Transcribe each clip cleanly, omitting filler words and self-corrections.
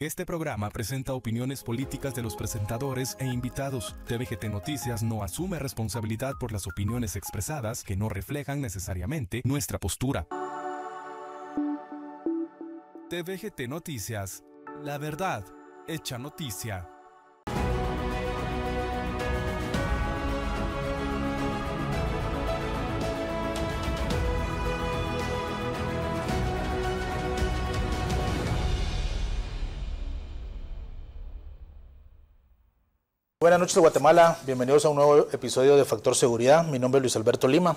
Este programa presenta opiniones políticas de los presentadores e invitados. TVGT Noticias no asume responsabilidad por las opiniones expresadas que no reflejan necesariamente nuestra postura. TVGT Noticias, la verdad hecha noticia. Buenas noches de Guatemala, bienvenidos a un nuevo episodio de Factor Seguridad. Mi nombre es Luis Alberto Lima.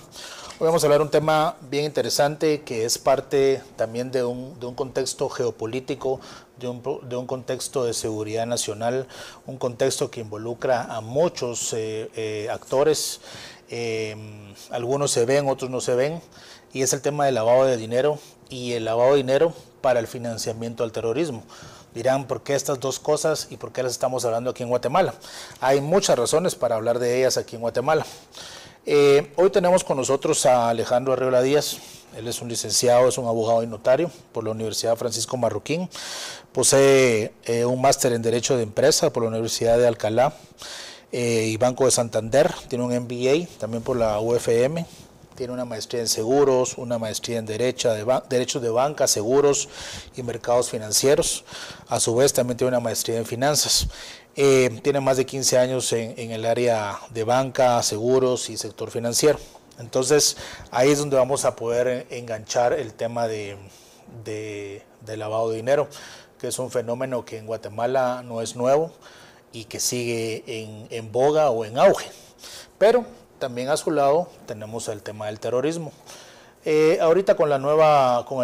Hoy vamos a hablar de un tema bien interesante que es parte también de un contexto geopolítico, de un contexto de seguridad nacional, un contexto que involucra a muchos actores, algunos se ven, otros no se ven, y es el tema del lavado de dinero y el lavado de dinero para el financiamiento al terrorismo. Dirán, ¿por qué estas dos cosas y por qué las estamos hablando aquí en Guatemala? Hay muchas razones para hablar de ellas aquí en Guatemala. Hoy tenemos con nosotros a Alejandro Arriola Díaz. Él es un licenciado, es un abogado y notario por la Universidad Francisco Marroquín. Posee un máster en Derecho de Empresa por la Universidad de Alcalá y Banco de Santander. Tiene un MBA también por la UFM. Tiene una maestría en seguros, una maestría en derechos de banca, seguros y mercados financieros. A su vez también tiene una maestría en finanzas. Tiene más de 15 años en el área de banca, seguros y sector financiero. Entonces ahí es donde vamos a poder enganchar el tema de lavado de dinero, que es un fenómeno que en Guatemala no es nuevo y que sigue en boga o en auge. Pero también a su lado tenemos el tema del terrorismo. Ahorita con el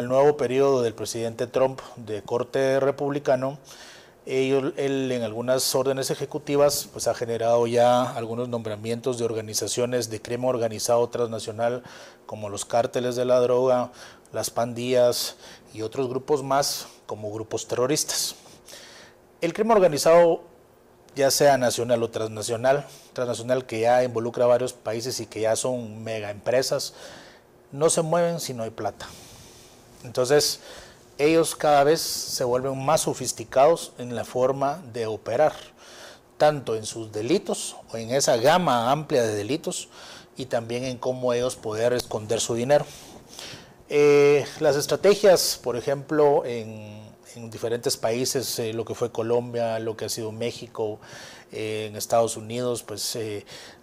nuevo periodo del presidente Trump de corte republicano, él en algunas órdenes ejecutivas pues ha generado ya algunos nombramientos de organizaciones de crimen organizado transnacional como los cárteles de la droga, las pandillas y otros grupos más como grupos terroristas. El crimen organizado, ya sea nacional o transnacional que ya involucra a varios países y que ya son mega empresas, no se mueven si no hay plata. Entonces, ellos cada vez se vuelven más sofisticados en la forma de operar, tanto en sus delitos o en esa gama amplia de delitos y también en cómo ellos poder esconder su dinero. Las estrategias, por ejemplo, en diferentes países, lo que fue Colombia, lo que ha sido México, en Estados Unidos, pues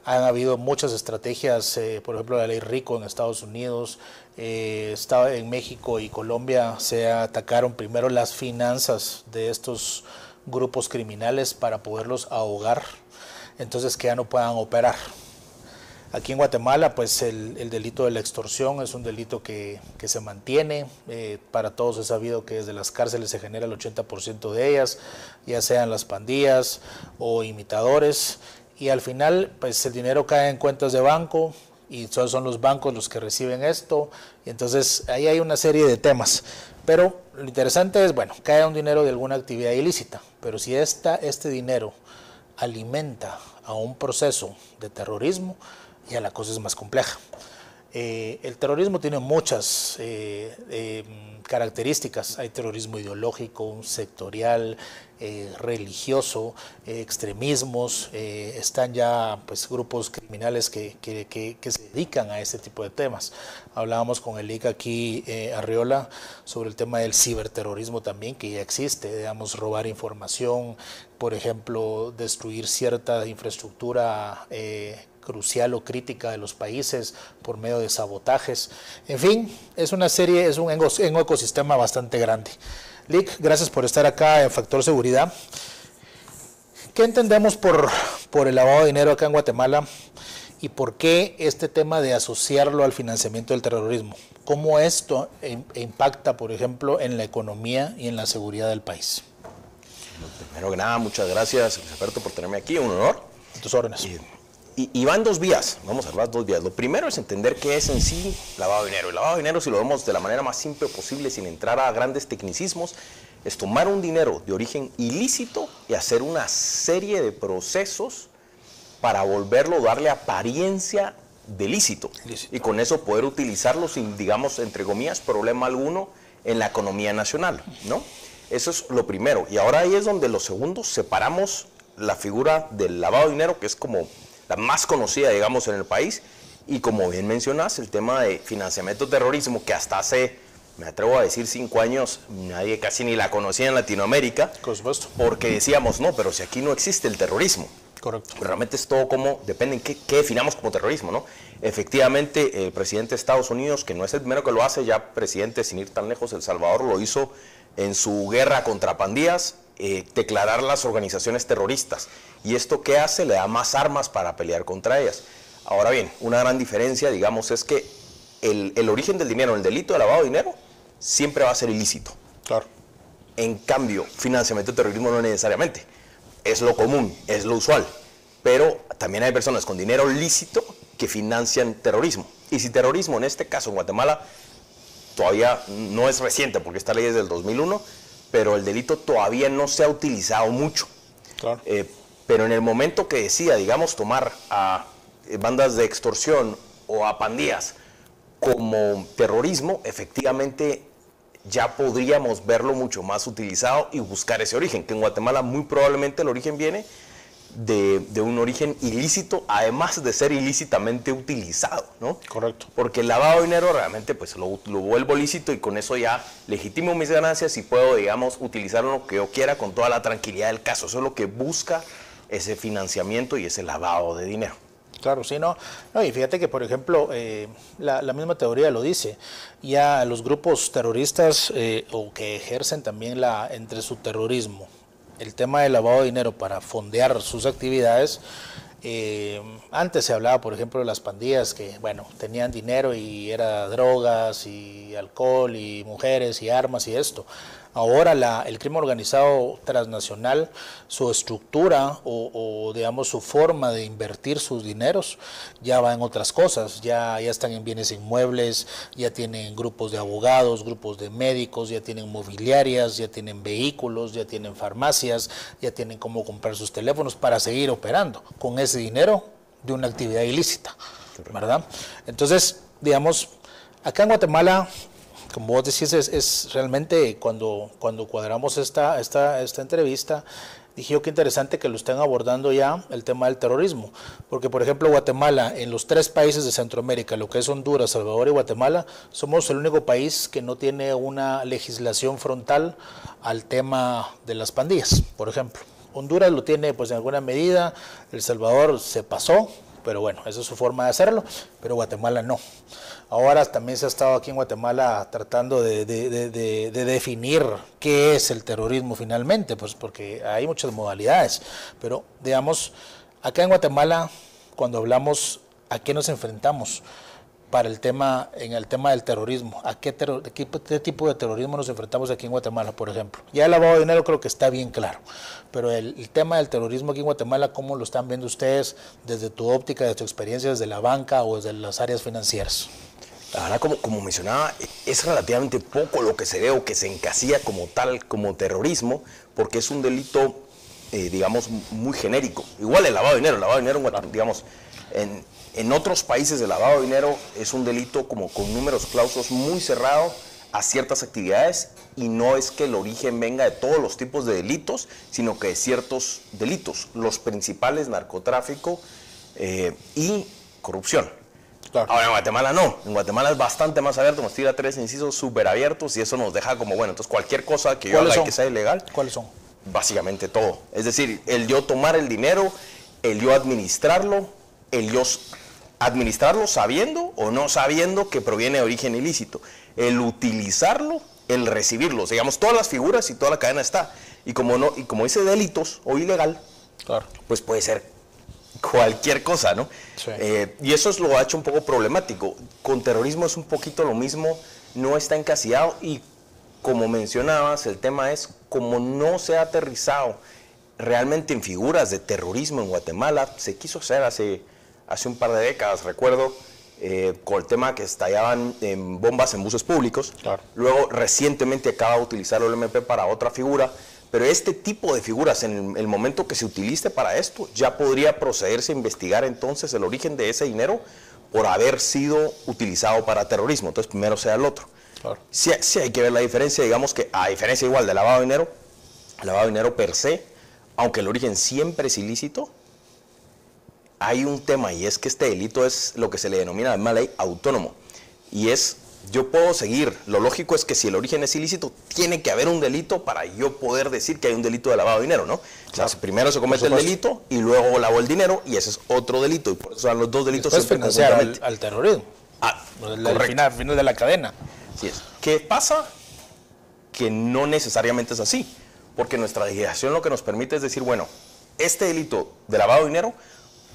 han habido muchas estrategias, por ejemplo la ley RICO en Estados Unidos, en México y Colombia se atacaron primero las finanzas de estos grupos criminales para poderlos ahogar, entonces que ya no puedan operar. Aquí en Guatemala, pues el delito de la extorsión es un delito que se mantiene. Para todos es sabido que desde las cárceles se genera el 80% de ellas, ya sean las pandillas o imitadores. Y al final, pues el dinero cae en cuentas de banco y son los bancos los que reciben esto. Y entonces ahí hay una serie de temas. Pero lo interesante es, bueno, cae un dinero de alguna actividad ilícita. Pero si este dinero alimenta a un proceso de terrorismo, ya la cosa es más compleja. El terrorismo tiene muchas características. Hay terrorismo ideológico, sectorial, religioso, extremismos. Están ya pues grupos criminales que se dedican a ese tipo de temas. Hablábamos con el IC aquí, Arriola, sobre el tema del ciberterrorismo también, que ya existe. Digamos, robar información, por ejemplo, destruir cierta infraestructura crucial o crítica de los países por medio de sabotajes. En fin, es un ecosistema bastante grande. Lick, gracias por estar acá en Factor Seguridad. ¿Qué entendemos por el lavado de dinero acá en Guatemala y por qué este tema de asociarlo al financiamiento del terrorismo? ¿Cómo esto impacta, por ejemplo, en la economía y en la seguridad del país? Primero que nada, muchas gracias, Alberto, por tenerme aquí, un honor. A tus órdenes. Y van dos vías, vamos a hablar dos vías. Lo primero es entender qué es en sí lavado de dinero. El lavado de dinero, si lo vemos de la manera más simple posible, sin entrar a grandes tecnicismos, es tomar un dinero de origen ilícito y hacer una serie de procesos para volverlo, darle apariencia de lícito. Y con eso poder utilizarlo sin, digamos, entre comillas, problema alguno en la economía nacional, ¿no? Eso es lo primero. Y ahora ahí es donde los segundos separamos la figura del lavado de dinero, que es como la más conocida, digamos, en el país, y como bien mencionas, el tema de financiamiento terrorismo, que hasta hace, me atrevo a decir, 5 años, nadie casi ni la conocía en Latinoamérica. Por supuesto. Porque decíamos, no, pero si aquí no existe el terrorismo. Correcto. Pero realmente es todo como, depende en qué definamos como terrorismo, ¿no? Efectivamente, el presidente de Estados Unidos, que no es el primero que lo hace, ya presidente, sin ir tan lejos, El Salvador lo hizo en su guerra contra pandillas, declarar las organizaciones terroristas. ¿Y esto qué hace? Le da más armas para pelear contra ellas. Ahora bien, una gran diferencia, digamos, es que el origen del dinero, el delito de lavado de dinero, siempre va a ser ilícito. Claro. En cambio, financiamiento de terrorismo no necesariamente. Es lo común, es lo usual. Pero también hay personas con dinero lícito que financian terrorismo. Y si terrorismo, en este caso en Guatemala, todavía no es reciente, porque esta ley es del 2001, pero el delito todavía no se ha utilizado mucho. Claro. Pero en el momento que decida, digamos, tomar a bandas de extorsión o a pandillas como terrorismo, efectivamente ya podríamos verlo mucho más utilizado y buscar ese origen, que en Guatemala muy probablemente el origen viene de un origen ilícito, además de ser ilícitamente utilizado, ¿no? Correcto. Porque el lavado de dinero realmente pues lo vuelvo lícito y con eso ya legitimo mis ganancias y puedo, digamos, utilizarlo lo que yo quiera con toda la tranquilidad del caso. Eso es lo que busca ese financiamiento y ese lavado de dinero. Claro, sí, no, y fíjate que, por ejemplo, la misma teoría lo dice, ya los grupos terroristas o que ejercen también entre su terrorismo, el tema del lavado de dinero para fondear sus actividades, antes se hablaba, por ejemplo, de las pandillas que, bueno, tenían dinero y era drogas y alcohol y mujeres y armas y esto. Ahora el crimen organizado transnacional, su estructura o digamos su forma de invertir sus dineros ya va en otras cosas, ya están en bienes inmuebles, ya tienen grupos de abogados, grupos de médicos, ya tienen mobiliarias, ya tienen vehículos, ya tienen farmacias, ya tienen cómo comprar sus teléfonos para seguir operando con ese dinero de una actividad ilícita, ¿verdad? Entonces, digamos, acá en Guatemala, como vos decís, es realmente cuando cuadramos esta entrevista, dije yo qué interesante que lo estén abordando ya el tema del terrorismo, porque por ejemplo Guatemala, en los 3 países de Centroamérica, lo que es Honduras, Salvador y Guatemala, somos el único país que no tiene una legislación frontal al tema de las pandillas, por ejemplo. Honduras lo tiene pues en alguna medida, El Salvador se pasó, pero bueno, esa es su forma de hacerlo, pero Guatemala no. Ahora también se ha estado aquí en Guatemala tratando de definir qué es el terrorismo finalmente, pues porque hay muchas modalidades, pero digamos, acá en Guatemala, cuando hablamos a qué nos enfrentamos para en el tema del terrorismo, a qué tipo de terrorismo nos enfrentamos aquí en Guatemala, por ejemplo. Ya el lavado de dinero creo que está bien claro, pero el tema del terrorismo aquí en Guatemala, ¿cómo lo están viendo ustedes desde tu óptica, desde tu experiencia, desde la banca o desde las áreas financieras? La verdad, como mencionaba, es relativamente poco lo que se ve o que se encasilla como tal, como terrorismo, porque es un delito, digamos, muy genérico. Igual el lavado de dinero, digamos, en otros países el lavado de dinero es un delito como con números clausos muy cerrado a ciertas actividades y no es que el origen venga de todos los tipos de delitos, sino que de ciertos delitos, los principales, narcotráfico y corrupción. Claro. Ahora en Guatemala no, en Guatemala es bastante más abierto, nos tira 3 incisos súper abiertos y eso nos deja como, bueno, entonces cualquier cosa que yo haga que sea ilegal. ¿Cuáles son? Básicamente todo, es decir, el yo tomar el dinero, el yo administrarlo, el yo administrarlo sabiendo o no sabiendo que proviene de origen ilícito, el utilizarlo, el recibirlo, digamos, todas las figuras y toda la cadena está, y como dice delitos o ilegal, claro, pues puede ser cualquier cosa, ¿no? Sí. Y eso lo ha hecho un poco problemático. Con terrorismo es un poquito lo mismo, no está encasillado y como mencionabas, el tema es como no se ha aterrizado realmente en figuras de terrorismo en Guatemala, se quiso hacer hace un par de décadas, recuerdo, con el tema que estallaban bombas en buses públicos. Claro. Luego recientemente acaba de utilizar el MP para otra figura, pero este tipo de figuras, en el momento que se utilice para esto, ya podría procederse a investigar entonces el origen de ese dinero por haber sido utilizado para terrorismo. Entonces primero sea el otro. Claro. Sí hay que ver la diferencia, digamos que a diferencia igual de lavado de dinero, el lavado de dinero per se, aunque el origen siempre es ilícito, hay un tema y es que este delito es lo que se le denomina en la ley autónomo. Y es, yo puedo seguir, lo lógico es que si el origen es ilícito, tiene que haber un delito para yo poder decir que hay un delito de lavado de dinero, ¿no? Claro. O sea, primero se comete el delito y luego lavó el dinero y ese es otro delito. Y por eso son los dos delitos. Después financiar al terrorismo. Al final de la cadena. Así es. ¿Qué pasa? Que no necesariamente es así. Porque nuestra legislación lo que nos permite es decir, bueno, este delito de lavado de dinero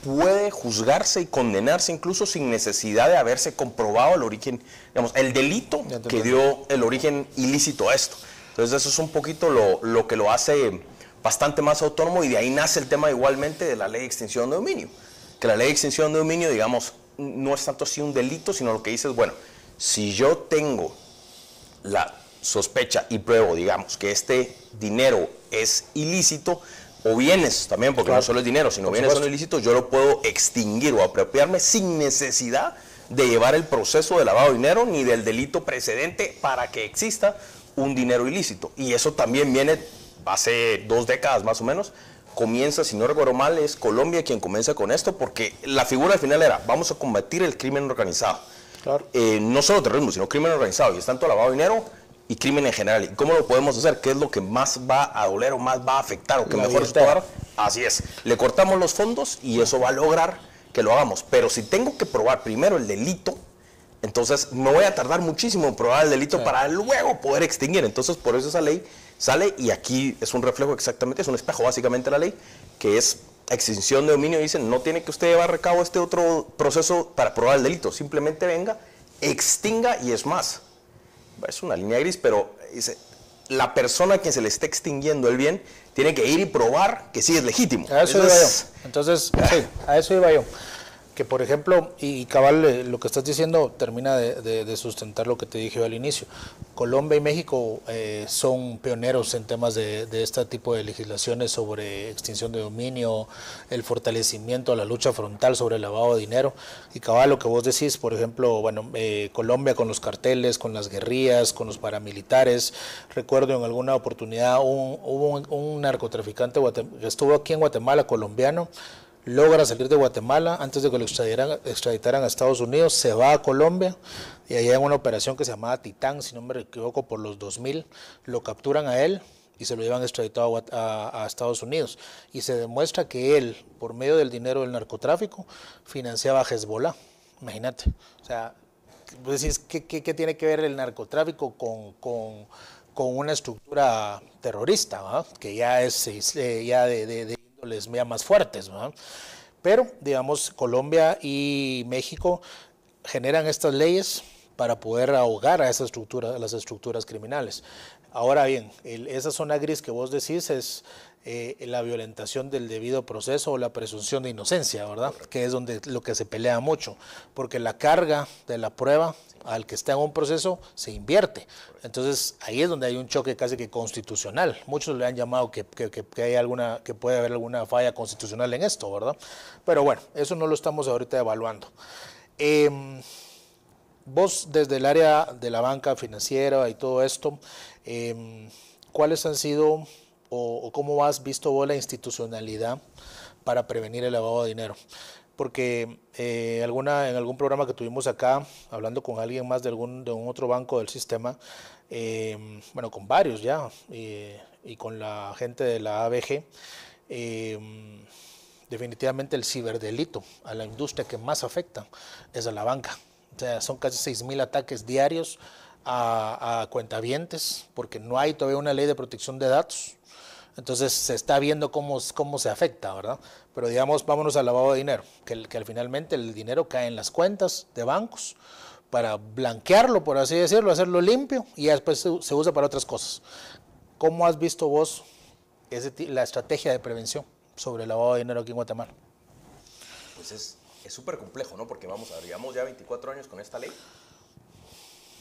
puede juzgarse y condenarse incluso sin necesidad de haberse comprobado el origen, digamos, el delito que dio el origen ilícito a esto. Entonces eso es un poquito lo que lo hace bastante más autónomo y de ahí nace el tema igualmente de la ley de extinción de dominio. Que la ley de extinción de dominio, digamos, no es tanto así un delito, sino lo que dice es, bueno, si yo tengo la sospecha y pruebo, digamos, que este dinero es ilícito, o bienes también, porque no solo es dinero, sino bienes son ilícitos, yo lo puedo extinguir o apropiarme sin necesidad de llevar el proceso de lavado de dinero ni del delito precedente para que exista un dinero ilícito. Y eso también viene hace 2 décadas más o menos. Comienza, si no recuerdo mal, es Colombia quien comienza con esto, porque la figura al final era, vamos a combatir el crimen organizado. Claro. No solo terrorismo, sino crimen organizado, y es tanto lavado de dinero y crimen en general. ¿Y cómo lo podemos hacer? ¿Qué es lo que más va a doler o más va a afectar o que mejor es pagar? Así es. Le cortamos los fondos y eso va a lograr que lo hagamos. Pero si tengo que probar primero el delito, entonces me voy a tardar muchísimo en probar el delito para luego poder extinguir. Entonces, por eso esa ley sale y aquí es un reflejo exactamente, es un espejo básicamente de la ley, que es extinción de dominio. Dicen, no tiene que usted llevar a cabo este otro proceso para probar el delito. Simplemente venga, extinga y es más. Es una línea gris, pero dice, la persona a quien se le está extinguiendo el bien tiene que ir y probar que sí es legítimo. A eso iba yo. Entonces, sí, a eso iba yo. Que por ejemplo, y cabal, lo que estás diciendo termina de sustentar lo que te dije yo al inicio. Colombia y México son pioneros en temas de este tipo de legislaciones sobre extinción de dominio, el fortalecimiento, la lucha frontal sobre el lavado de dinero. Y cabal, lo que vos decís, por ejemplo, bueno, Colombia con los carteles, con las guerrillas, con los paramilitares. Recuerdo en alguna oportunidad hubo un narcotraficante que estuvo aquí en Guatemala, colombiano, logra salir de Guatemala antes de que lo extraditaran a Estados Unidos, se va a Colombia y allá en una operación que se llamaba Titán, si no me equivoco, por los 2000, lo capturan a él y se lo llevan extraditado a Estados Unidos. Y se demuestra que él, por medio del dinero del narcotráfico, financiaba a Hezbollah. Imagínate. O sea, pues decís, ¿qué tiene que ver el narcotráfico con una estructura terrorista, ¿verdad? Que ya es ya de les vea más fuertes, ¿verdad? Pero, digamos, Colombia y México generan estas leyes para poder ahogar a esa estructura, a las estructuras criminales. Ahora bien, esa zona gris que vos decís es la violentación del debido proceso o la presunción de inocencia, ¿verdad? Que es donde lo que se pelea mucho, porque la carga de la prueba al que está en un proceso se invierte. Entonces ahí es donde hay un choque casi que constitucional. Muchos le han llamado que puede haber alguna falla constitucional en esto, ¿verdad? Pero bueno, eso no lo estamos ahorita evaluando. Vos desde el área de la banca financiera y todo esto, ¿cuáles han sido o cómo has visto vos la institucionalidad para prevenir el lavado de dinero? Porque en algún programa que tuvimos acá, hablando con alguien más de un otro banco del sistema, bueno, con varios ya, y con la gente de la ABG, definitivamente el ciberdelito a la industria que más afecta es a la banca. O sea, son casi 6,000 ataques diarios a cuentavientes, porque no hay todavía una ley de protección de datos. Entonces se está viendo cómo se afecta, ¿verdad? Pero digamos, vámonos al lavado de dinero, que finalmente el dinero cae en las cuentas de bancos para blanquearlo, por así decirlo, hacerlo limpio y después se usa para otras cosas. ¿Cómo has visto vos la estrategia de prevención sobre el lavado de dinero aquí en Guatemala? Pues es súper complejo, ¿no? Porque vamos a ver, llevamos ya 24 años con esta ley,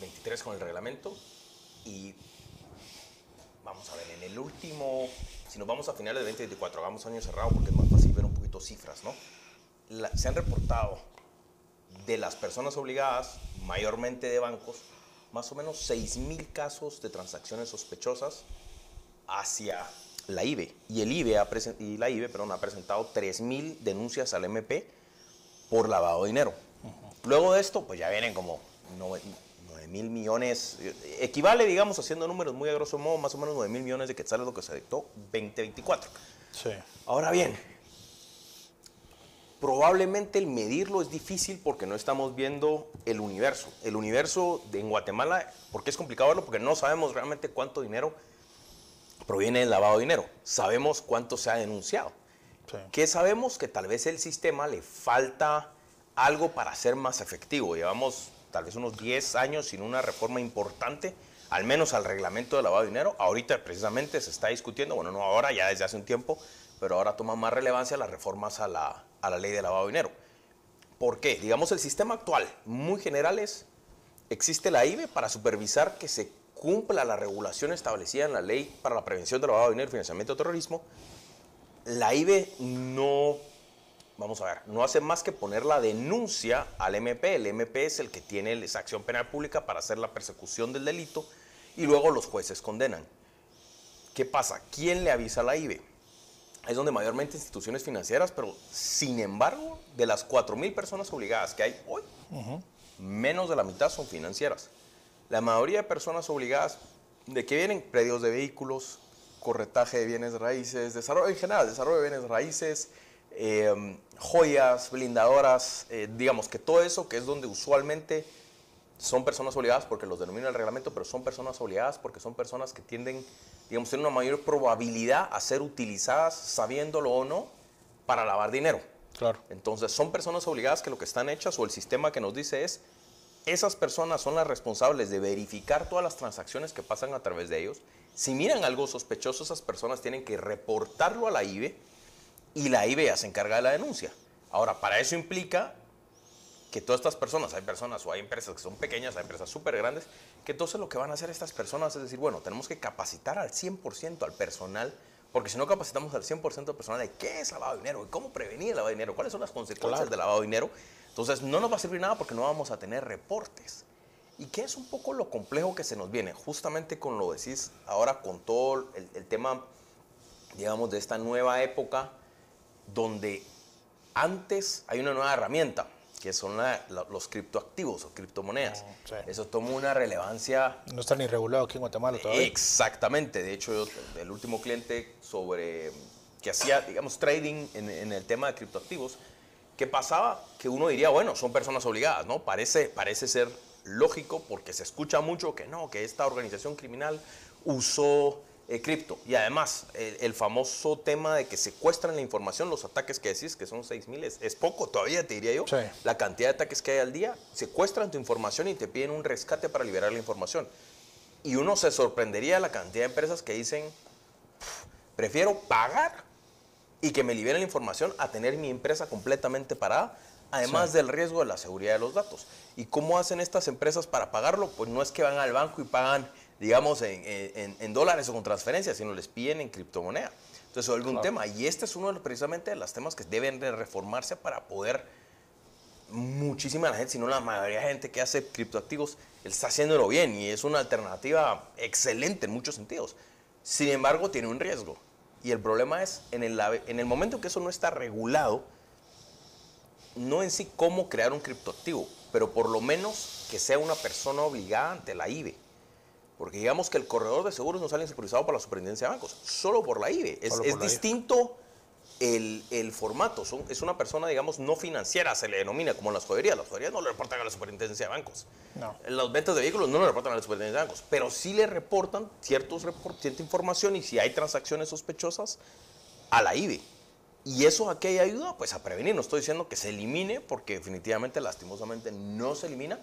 23 con el reglamento y vamos a ver, en el último, si nos vamos a finales de 2024, hagamos año cerrado porque es más fácil ver un poquito cifras, ¿no? Se han reportado de las personas obligadas, mayormente de bancos, más o menos 6,000 casos de transacciones sospechosas hacia la IBE. Y la IBE ha presentado 3,000 denuncias al MP por lavado de dinero. Luego de esto, pues ya vienen como 9,000 millones, equivale, digamos, haciendo números muy a grosso modo, más o menos 9,000 millones de quetzales lo que se dictó 2024. Sí. Ahora bien, probablemente el medirlo es difícil porque no estamos viendo el universo. El universo en Guatemala, ¿por qué es complicado verlo? Porque no sabemos realmente cuánto dinero proviene del lavado de dinero. Sabemos cuánto se ha denunciado. Sí. ¿Qué sabemos? Que tal vez el sistema le falta algo para ser más efectivo. Llevamos tal vez unos 10 años sin una reforma importante, al menos al reglamento de lavado de dinero. Ahorita precisamente se está discutiendo, bueno, no ahora, ya desde hace un tiempo, pero ahora toma más relevancia las reformas a la ley de lavado de dinero. ¿Por qué? Digamos, el sistema actual, muy general, existe la IBE para supervisar que se cumpla la regulación establecida en la ley para la prevención del lavado de dinero y financiamiento del terrorismo. La IBE no hace más que poner la denuncia al MP. El MP es el que tiene esa acción penal pública para hacer la persecución del delito y luego los jueces condenan. ¿Qué pasa? ¿Quién le avisa a la IBE? Es donde mayormente instituciones financieras, pero sin embargo, de las 4,000 personas obligadas que hay hoy, menos de la mitad son financieras. La mayoría de personas obligadas, ¿de qué vienen? Predios de vehículos, corretaje de bienes raíces, desarrollo de bienes raíces, joyas, blindadoras, digamos que todo eso que es donde usualmente son personas obligadas porque los denomina el reglamento, pero son personas obligadas porque son personas que tienen una mayor probabilidad a ser utilizadas, sabiéndolo o no, para lavar dinero. Claro. Entonces son personas obligadas que lo que están hechas, o el sistema que nos dice es, esas personas son las responsables de verificar todas las transacciones que pasan a través de ellos. Si miran algo sospechoso, esas personas tienen que reportarlo a la IBE y la IBE ya se encarga de la denuncia. Ahora, para eso implica que todas estas personas, hay personas o hay empresas que son pequeñas, hay empresas súper grandes, que entonces lo que van a hacer estas personas es decir, bueno, tenemos que capacitar al 100% al personal, porque si no capacitamos al 100% al personal de qué es lavado de dinero y cómo prevenir el lavado de dinero, cuáles son las consecuencias del lavado de dinero, entonces no nos va a servir nada porque no vamos a tener reportes. Y que es un poco lo complejo que se nos viene, justamente con lo decís ahora, con todo el tema, digamos, de esta nueva época, donde antes hay una nueva herramienta, que son los criptoactivos o criptomonedas. Sí. Eso toma una relevancia... No está ni regulado aquí en Guatemala todavía. Exactamente. De hecho, el último cliente que hacía, digamos, trading en el tema de criptoactivos, ¿qué pasaba? Que uno diría, bueno, son personas obligadas, ¿no? Parece ser lógico porque se escucha mucho que no, que esta organización criminal usó cripto. Y además, el famoso tema de que secuestran la información, los ataques que decís, que son 6,000, es poco todavía, te diría yo. Sí. La cantidad de ataques que hay al día, secuestran tu información y te piden un rescate para liberar la información. Y uno se sorprendería de la cantidad de empresas que dicen, prefiero pagar y que me liberen la información a tener mi empresa completamente parada, además del riesgo de la seguridad de los datos. ¿Y cómo hacen estas empresas para pagarlo? Pues no es que van al banco y pagan, digamos, en dólares o con transferencias, sino les piden en criptomoneda. Entonces se vuelve un tema. Y este es uno precisamente de los temas que deben de reformarse para poder, muchísima de la gente, si no la mayoría de gente que hace criptoactivos, está haciéndolo bien y es una alternativa excelente en muchos sentidos. Sin embargo, tiene un riesgo. Y el problema es, en el momento en que eso no está regulado, no en sí cómo crear un criptoactivo, pero por lo menos que sea una persona obligada ante la IBE. Porque digamos que el corredor de seguros no sale supervisado por la Superintendencia de Bancos, solo por la IBE. Es distinto el formato. Es una persona, digamos, no financiera, se le denomina como las joyerías. Las joyerías no le reportan a la Superintendencia de Bancos. No. Las ventas de vehículos no le reportan a la Superintendencia de Bancos, pero sí le reportan cierta información y si hay transacciones sospechosas a la IBE. ¿Y eso a qué ayuda? Pues a prevenir. No estoy diciendo que se elimine, porque definitivamente, lastimosamente, no se elimina,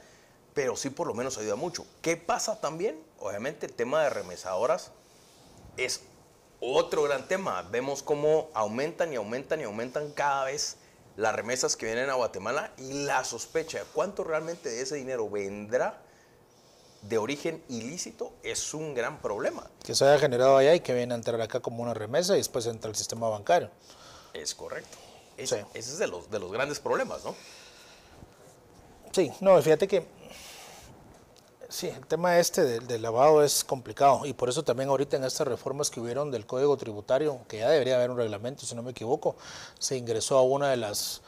pero sí por lo menos ayuda mucho. ¿Qué pasa también? Obviamente el tema de remesadoras es otro gran tema. Vemos cómo aumentan y aumentan y aumentan cada vez las remesas que vienen a Guatemala y la sospecha de cuánto realmente de ese dinero vendrá de origen ilícito es un gran problema. Que se haya generado allá y que viene a entrar acá como una remesa y después entra el sistema bancario. Es correcto. Sí. Ese es de los grandes problemas, ¿no? Sí, no, fíjate que Sí, el tema del lavado es complicado y por eso también ahorita en estas reformas que hubieron del Código Tributario, que ya debería haber un reglamento, si no me equivoco, se ingresó a una de las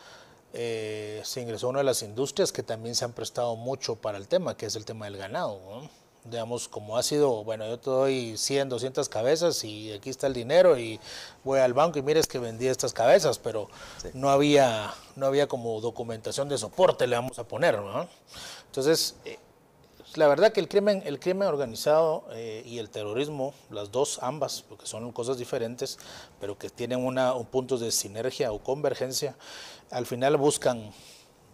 industrias que también se han prestado mucho para el tema, que es el tema del ganado, ¿no? Digamos, como ha sido, bueno, yo te doy 100, 200 cabezas y aquí está el dinero y voy al banco y mires que vendí estas cabezas, pero sí, no había como documentación de soporte, le vamos a poner, ¿no? Entonces, la verdad que el crimen organizado y el terrorismo, las dos, ambas, porque son cosas diferentes, pero que tienen un punto de sinergia o convergencia, al final buscan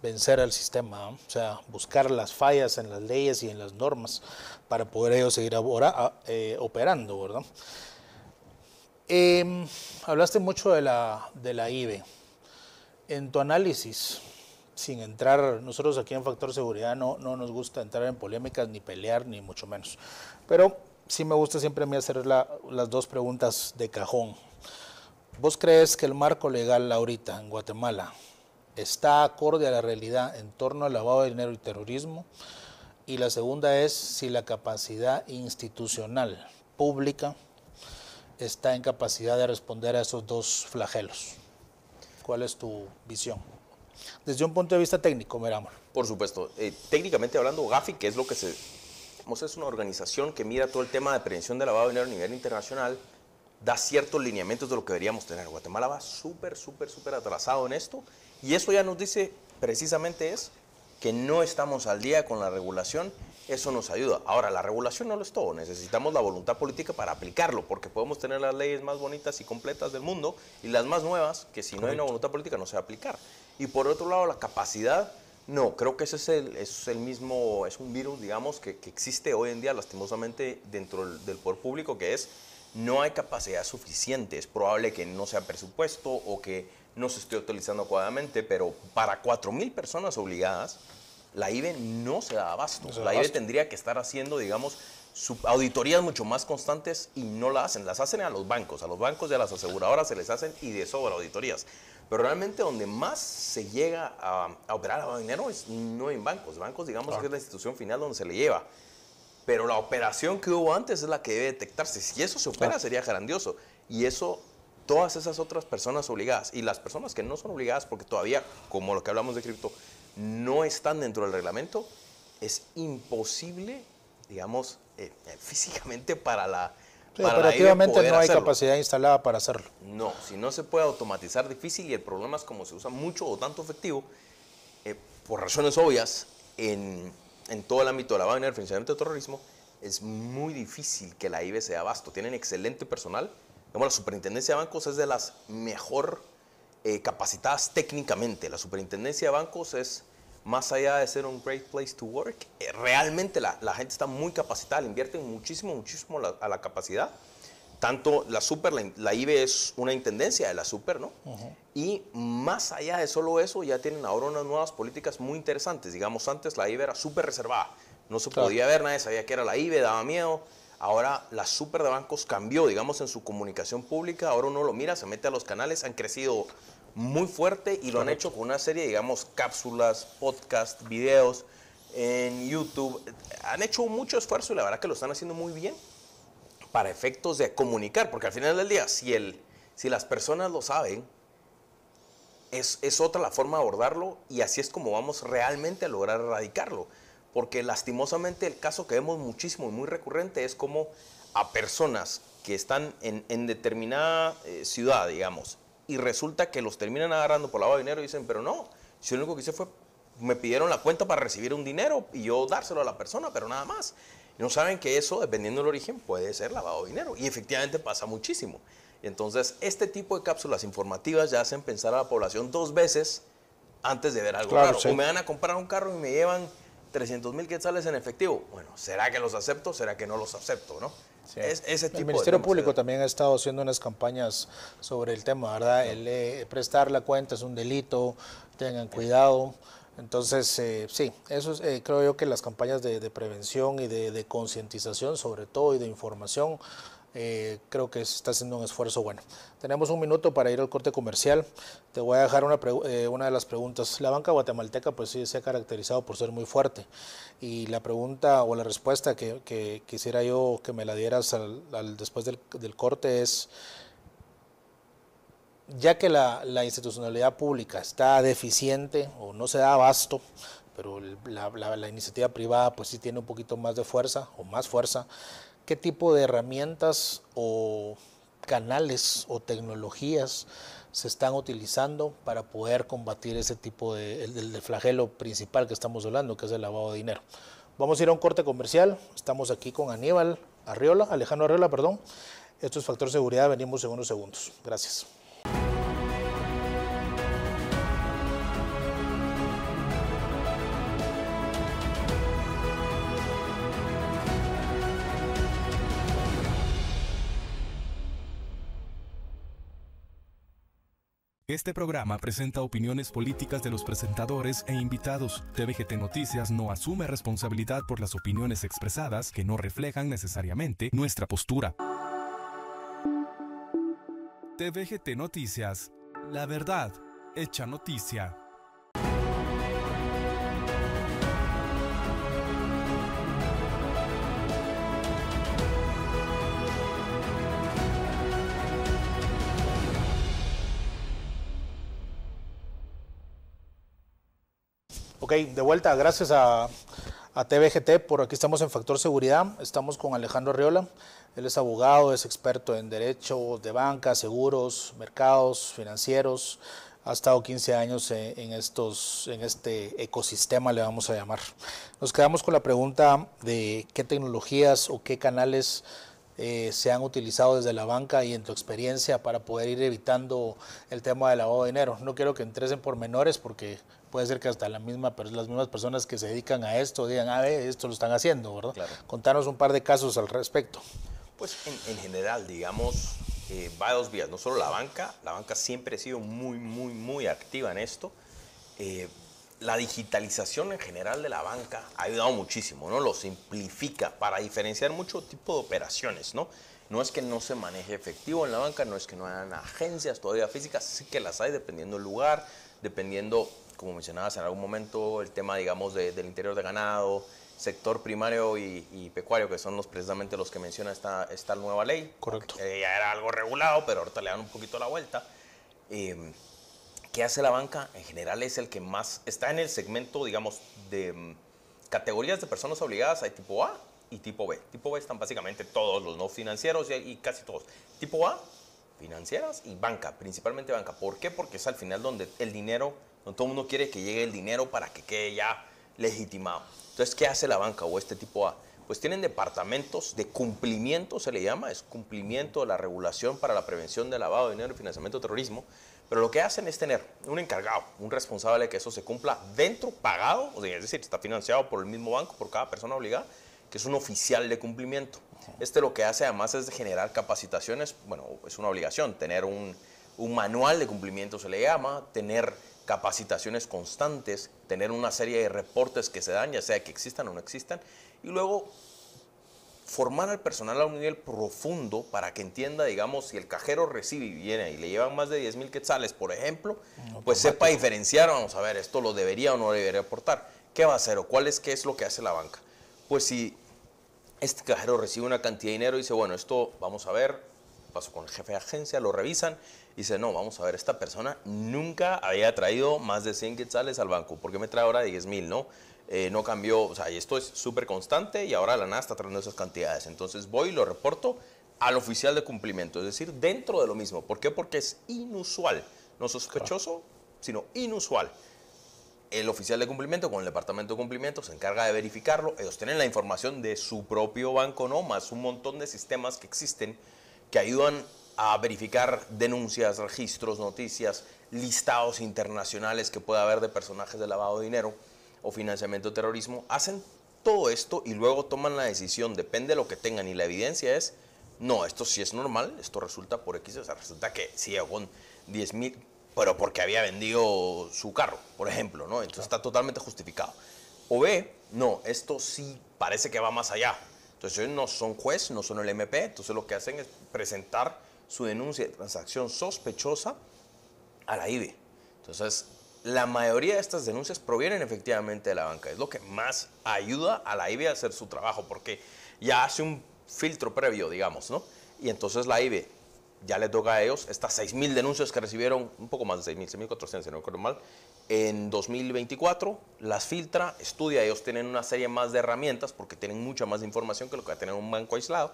vencer al sistema, ¿no? O sea, buscar las fallas en las leyes y en las normas para poder ellos seguir operando, ¿verdad? Hablaste mucho de la IBE. En tu análisis, sin entrar, nosotros aquí en Factor Seguridad no nos gusta entrar en polémicas, ni pelear, ni mucho menos. Pero sí me gusta siempre a mí hacer las dos preguntas de cajón. ¿Vos crees que el marco legal ahorita en Guatemala está acorde a la realidad en torno al lavado de dinero y terrorismo? Y la segunda es si la capacidad institucional pública está en capacidad de responder a esos dos flagelos. ¿Cuál es tu visión? Desde un punto de vista técnico, mirámoslo. Por supuesto. Técnicamente hablando, Gafi, que es lo que es una organización que mira todo el tema de prevención de lavado de dinero a nivel internacional, da ciertos lineamientos de lo que deberíamos tener. Guatemala va súper atrasado en esto, y eso ya nos dice precisamente que no estamos al día con la regulación. Eso nos ayuda. Ahora, la regulación no lo es todo, necesitamos la voluntad política para aplicarlo, porque podemos tener las leyes más bonitas y completas del mundo y las más nuevas, que si no hay una voluntad política no se va a aplicar. Y por otro lado, la capacidad, no, creo que ese es el mismo, es un virus, digamos, que existe hoy en día lastimosamente dentro del poder público, que es, no hay capacidad suficiente. Es probable que no sea presupuesto o que no se esté utilizando adecuadamente, pero para 4,000 personas obligadas, la IBE no se da abasto. La IBE tendría que estar haciendo, digamos, auditorías mucho más constantes y no las hacen a los bancos y a las aseguradoras se les hacen y de sobra auditorías. Pero realmente donde más se llega a operar lavado de dinero es no en bancos. Bancos, digamos, que es la institución final donde se le lleva. Pero la operación que hubo antes es la que debe detectarse. Si eso se opera, sería grandioso. Y eso, todas esas otras personas obligadas y las personas que no son obligadas, porque todavía, como lo que hablamos de cripto, no están dentro del reglamento, es imposible, digamos, físicamente para operativamente no hay capacidad instalada para hacerlo. No, si no se puede automatizar, difícil, y el problema es como se usa mucho o tanto efectivo, por razones obvias, en todo el ámbito de lavado de dinero, financiamiento de terrorismo, es muy difícil que la IBE se dé abasto. Tienen excelente personal. Digamos, la superintendencia de bancos es de las mejor capacitadas técnicamente. La superintendencia de bancos es, más allá de ser un great place to work, realmente la gente está muy capacitada, le invierten muchísimo a la capacidad. Tanto la IBE es una intendencia de la super, ¿no? Y más allá de solo eso, ya tienen ahora unas nuevas políticas muy interesantes. Digamos, antes la IBE era súper reservada, no se podía ver, nadie sabía que era la IBE, daba miedo. Ahora la super de bancos cambió, digamos, en su comunicación pública. Ahora uno lo mira, se mete a los canales, han crecido muy fuerte y lo han hecho con una serie, digamos, cápsulas, podcasts, videos en YouTube. Han hecho mucho esfuerzo y la verdad que lo están haciendo muy bien para efectos de comunicar, porque al final del día, si las personas lo saben, es otra la forma de abordarlo y así es como vamos realmente a lograr erradicarlo. Porque lastimosamente el caso que vemos muchísimo y muy recurrente es como a personas que están en determinada ciudad, digamos, y resulta que los terminan agarrando por lavado de dinero y dicen, pero no, si lo único que hice fue, me pidieron la cuenta para recibir un dinero y yo dárselo a la persona, pero nada más. Y no saben que eso, dependiendo del origen, puede ser lavado de dinero. Y efectivamente pasa muchísimo. Entonces, este tipo de cápsulas informativas ya hacen pensar a la población 2 veces antes de ver algo raro. Sí. O me van a comprar un carro y me llevan 300,000 quetzales en efectivo. Bueno, ¿será que los acepto? ¿Será que no los acepto? ¿No? Sí. Ese tipo el Ministerio Público también ha estado haciendo unas campañas sobre el tema, ¿verdad? El prestar la cuenta es un delito, tengan cuidado. Entonces, sí, eso es, creo yo que las campañas de prevención y de concientización, sobre todo, y de información, creo que se está haciendo un esfuerzo bueno. Tenemos un minuto para ir al corte comercial. Te voy a dejar una de las preguntas. La banca guatemalteca pues sí se ha caracterizado por ser muy fuerte, y la pregunta o la respuesta que quisiera yo que me la dieras después del corte es: ya que la institucionalidad pública está deficiente o no se da abasto, pero la iniciativa privada pues sí tiene un poquito más de fuerza o más fuerza, ¿qué tipo de herramientas o canales o tecnologías se están utilizando para poder combatir ese tipo del flagelo principal que estamos hablando, que es el lavado de dinero? Vamos a ir a un corte comercial. Estamos aquí con Alejandro Arriola, perdón. Esto es Factor Seguridad, venimos en unos segundos. Gracias. Este programa presenta opiniones políticas de los presentadores e invitados. TVGT Noticias no asume responsabilidad por las opiniones expresadas que no reflejan necesariamente nuestra postura. TVGT Noticias, la verdad hecha noticia. Ok, de vuelta, gracias a TVGT. Por aquí estamos en Factor Seguridad. Estamos con Alejandro Arriola. Él es abogado, es experto en derecho de banca, seguros, mercados financieros. Ha estado 15 años en este ecosistema, le vamos a llamar. Nos quedamos con la pregunta de qué tecnologías o qué canales se han utilizado desde la banca y en tu experiencia para poder ir evitando el tema del lavado de dinero. No quiero que entres en pormenores porque puede ser que hasta las mismas personas que se dedican a esto digan, esto lo están haciendo, ¿verdad? Claro. Contanos un par de casos al respecto. Pues en general, digamos, va de dos vías. No solo la banca siempre ha sido muy activa en esto. La digitalización en general de la banca ha ayudado muchísimo, ¿no? Lo simplifica para diferenciar mucho tipo de operaciones, ¿no? No es que no se maneje efectivo en la banca, no es que no hayan agencias todavía físicas, sí que las hay dependiendo del lugar, dependiendo, como mencionabas en algún momento, el tema, digamos, del interior de ganado, sector primario y pecuario, que son precisamente los que menciona esta nueva ley. Correcto. Ya era algo regulado, pero ahorita le dan un poquito la vuelta. ¿Qué hace la banca? En general es el que más está en el segmento, digamos, de categorías de personas obligadas. Hay tipo A y tipo B. Tipo B están básicamente todos los no financieros y casi todos. Tipo A, financieras, y banca, principalmente banca. ¿Por qué? Porque es al final donde el dinero, donde todo el mundo quiere que llegue el dinero para que quede ya legitimado. Entonces, ¿qué hace la banca o este tipo A? Pues tienen departamentos de cumplimiento, se le llama, es cumplimiento de la regulación para la prevención del lavado de dinero y financiamiento de terrorismo. Pero lo que hacen es tener un encargado, un responsable de que eso se cumpla dentro, pagado, o sea, es decir, está financiado por el mismo banco, por cada persona obligada, que es un oficial de cumplimiento. Lo que hace además es generar capacitaciones, bueno, es una obligación, tener un manual de cumplimiento se le llama, tener capacitaciones constantes, tener una serie de reportes que se dan, ya sea que existan o no existan, y luego formar al personal a un nivel profundo para que entienda, digamos, si el cajero recibe y viene y le llevan más de 10,000 quetzales, por ejemplo, pues sepa diferenciar, vamos a ver, esto lo debería o no debería aportar. ¿Qué va a hacer o qué es lo que hace la banca? Pues si este cajero recibe una cantidad de dinero y dice, bueno, esto vamos a ver, paso con el jefe de agencia, lo revisan, y dice, no, vamos a ver, esta persona nunca había traído más de 100 quetzales al banco, ¿por qué me trae ahora 10,000, no? No cambió, o sea, y esto es súper constante y ahora la nada está trayendo esas cantidades. Entonces voy y lo reporto al oficial de cumplimiento, es decir, dentro de lo mismo. ¿Por qué? Porque es inusual, no sospechoso, sino inusual. El oficial de cumplimiento con el departamento de cumplimiento se encarga de verificarlo. Ellos tienen la información de su propio banco, ¿no? Más un montón de sistemas que existen que ayudan a verificar denuncias, registros, noticias, listados internacionales que pueda haber de personajes de lavado de dinero o financiamiento de terrorismo. Hacen todo esto y luego toman la decisión, depende de lo que tengan, y la evidencia es, no, esto sí es normal, esto resulta por X, o sea, resulta que sí llegó con 10,000, pero porque había vendido su carro, por ejemplo, ¿no? Entonces está totalmente justificado. O B, no, esto sí parece que va más allá. Entonces ellos no son juez, no son el MP, entonces lo que hacen es presentar su denuncia de transacción sospechosa a la IBE. Entonces, la mayoría de estas denuncias provienen efectivamente de la banca. Es lo que más ayuda a la IBE a hacer su trabajo, porque ya hace un filtro previo, digamos, ¿no? Y entonces la IBE ya le toca a ellos estas 6.000 denuncias que recibieron, un poco más de 6.000, 6.400, si no me acuerdo mal, en 2024, las filtra, estudia. Ellos tienen una serie más de herramientas porque tienen mucha más información que lo que va a tener un banco aislado,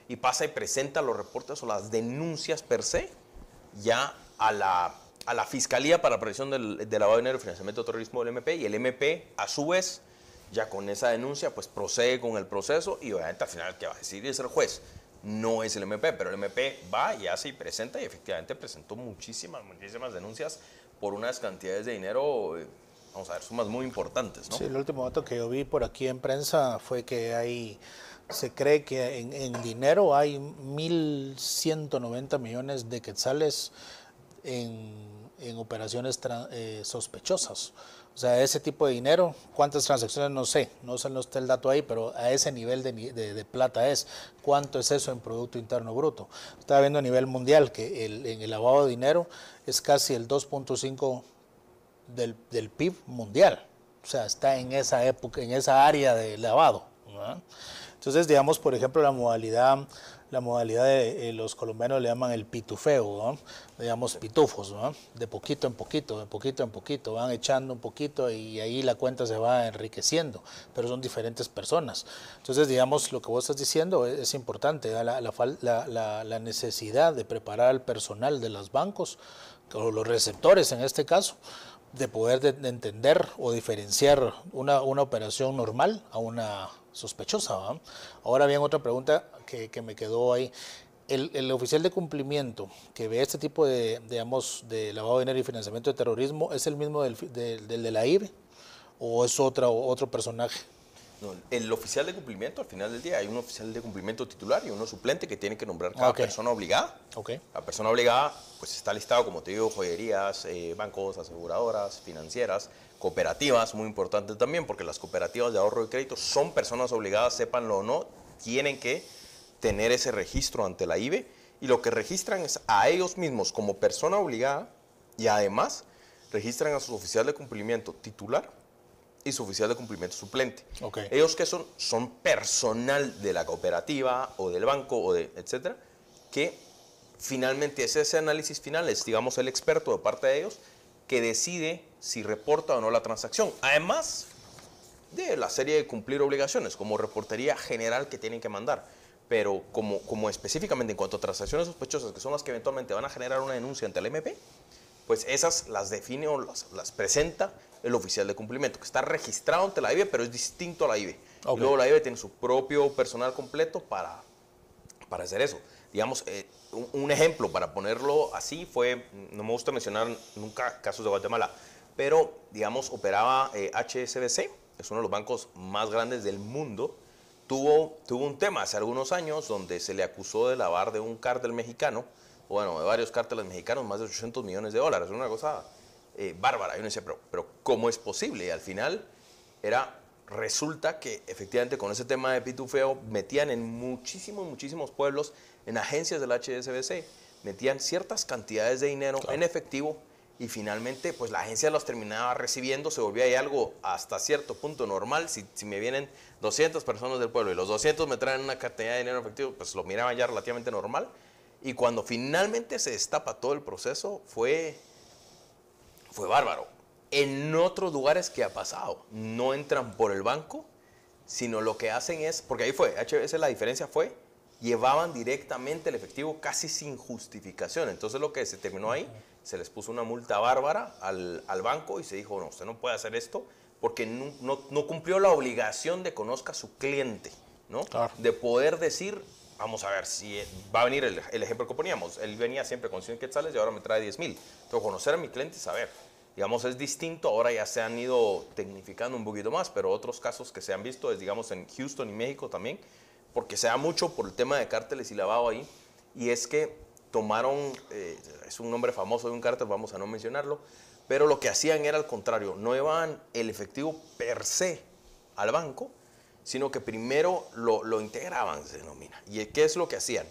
y pasa y presenta los reportes o las denuncias per se ya a la Fiscalía para la Prevención del Lavado de Dinero y Financiamiento del Terrorismo del MP, y el MP, a su vez, ya con esa denuncia, pues procede con el proceso, y obviamente al final el que va a decidir es el juez, no es el MP, pero el MP va y hace y presenta, y efectivamente presentó muchísimas denuncias por unas cantidades de dinero, vamos a ver, sumas muy importantes, ¿no? Sí, el último dato que yo vi por aquí en prensa fue que se cree que en dinero hay 1.190 millones de quetzales en operaciones sospechosas. O sea, ese tipo de dinero, ¿cuántas transacciones? No sé, no está el dato ahí, pero a ese nivel de plata es. ¿Cuánto es eso en Producto Interno Bruto? Estaba viendo a nivel mundial que en el lavado de dinero es casi el 2.5 del PIB mundial. O sea, está en esa época, en esa área de lavado, ¿no? Entonces, digamos, por ejemplo, la modalidad de los colombianos le llaman el pitufeo, ¿no? Digamos, pitufos, ¿no? De poquito en poquito, van echando un poquito y ahí la cuenta se va enriqueciendo, pero son diferentes personas. Entonces, digamos, lo que vos estás diciendo es importante, la necesidad de preparar al personal de los bancos, o los receptores en este caso, de poder de entender o diferenciar una operación normal a una sospechosa, ¿va? Ahora bien, otra pregunta que me quedó ahí. El oficial de cumplimiento que ve este tipo digamos, de lavado de dinero y financiamiento de terrorismo, ¿es el mismo del de la IBE o es otro personaje? No, el oficial de cumplimiento, al final del día, hay un oficial de cumplimiento titular y uno suplente que tiene que nombrar cada persona obligada. La persona obligada, pues está listado, como te digo, joyerías, bancos, aseguradoras, financieras, cooperativas, muy importante también, porque las cooperativas de ahorro y crédito son personas obligadas, sépanlo o no, tienen que tener ese registro ante la IBE, y lo que registran es a ellos mismos como persona obligada, y además registran a su oficial de cumplimiento titular y su oficial de cumplimiento suplente. Ellos que son personal de la cooperativa o del banco o etcétera, que finalmente es ese análisis final, es, digamos, el experto de parte de ellos que decide si reporta o no la transacción, además de la serie de cumplir obligaciones como reportería general que tienen que mandar. Pero como específicamente en cuanto a transacciones sospechosas, que son las que eventualmente van a generar una denuncia ante el MP, pues esas las define o las presenta el oficial de cumplimiento, que está registrado ante la IBE, pero es distinto a la IBE. Y luego la IBE tiene su propio personal completo para hacer eso. Digamos, un ejemplo para ponerlo así fue, no me gusta mencionar nunca casos de Guatemala, pero digamos, operaba HSBC, es uno de los bancos más grandes del mundo. Tuvo un tema hace algunos años donde se le acusó de lavar de un cártel mexicano, bueno, de varios cárteles mexicanos, más de $800 millones. Una cosa bárbara. Y uno dice, pero ¿cómo es posible? Y al final resulta que efectivamente con ese tema de pitufeo metían en muchísimos pueblos, en agencias del HSBC, metían ciertas cantidades de dinero en efectivo, y finalmente pues la agencia los terminaba recibiendo, se volvía ahí algo hasta cierto punto normal. Si me vienen 200 personas del pueblo y los 200 me traen una cantidad de dinero en efectivo, pues lo miraban ya relativamente normal. Y cuando finalmente se destapa todo el proceso, fue bárbaro. En otros lugares, ¿qué ha pasado? No entran por el banco, sino lo que hacen es, porque ahí fue, HBS la diferencia fue, llevaban directamente el efectivo casi sin justificación. Entonces lo que se terminó ahí, se les puso una multa bárbara al banco y se dijo, no, usted no puede hacer esto porque no cumplió la obligación de conozca a su cliente, ¿no? Claro. De poder decir, vamos a ver, si va a venir el ejemplo que poníamos, él venía siempre con 100 quetzales y ahora me trae 10,000. Pero conocer a mi cliente y saber, digamos, es distinto. Ahora ya se han ido tecnificando un poquito más, pero otros casos que se han visto es, digamos, en Houston y México también, porque se da mucho por el tema de cárteles y lavado ahí, y es que tomaron, es un nombre famoso de un cártel, vamos a no mencionarlo, pero lo que hacían era al contrario, no llevaban el efectivo per se al banco, sino que primero lo integraban, se denomina. ¿Y qué es lo que hacían?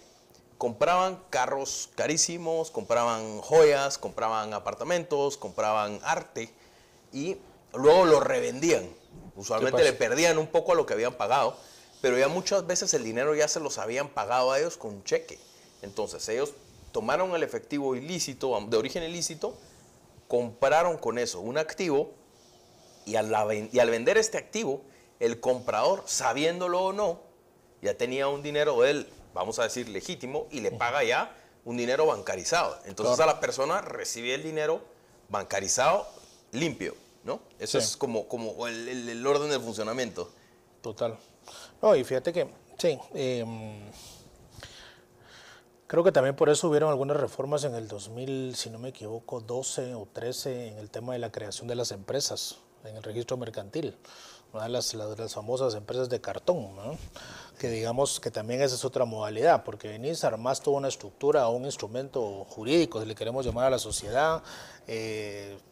Compraban carros carísimos, compraban joyas, compraban apartamentos, compraban arte y luego lo revendían. Usualmente le perdían un poco a lo que habían pagado, pero ya muchas veces el dinero ya se los habían pagado a ellos con cheque. Entonces ellos tomaron el efectivo ilícito, de origen ilícito, compraron con eso un activo y al vender este activo, el comprador, sabiéndolo o no, ya tenía un dinero de él, vamos a decir, legítimo, y le paga ya un dinero bancarizado. Entonces claro, a la persona recibe el dinero bancarizado limpio, ¿no? Eso es como el orden de funcionamiento. Total. No, y fíjate que, sí, creo que también por eso hubieron algunas reformas en el 2000, si no me equivoco, 12 o 13, en el tema de la creación de las empresas, en el registro mercantil. Una de las famosas empresas de cartón, ¿no? Que digamos que también esa es otra modalidad, porque venís, armás toda una estructura o un instrumento jurídico, si le queremos llamar a la sociedad,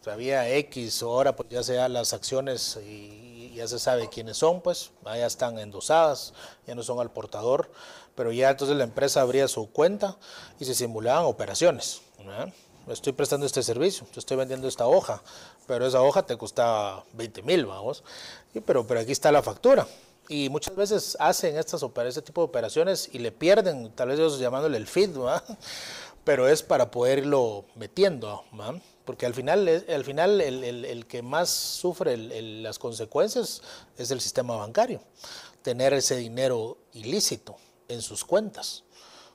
había X, o ahora pues ya sea las acciones y ya se sabe quiénes son, pues ya están endosadas, ya no son al portador, pero ya entonces la empresa abría su cuenta y se simulaban operaciones, ¿no? Estoy prestando este servicio, te estoy vendiendo esta hoja, pero esa hoja te costaba 20,000, vamos, pero aquí está la factura. Y muchas veces hacen este tipo de operaciones y le pierden, tal vez ellos llamándole el feed, ¿verdad? Pero es para poder irlo metiendo, ¿verdad? Porque al final el que más sufre las consecuencias es el sistema bancario. Tener ese dinero ilícito en sus cuentas,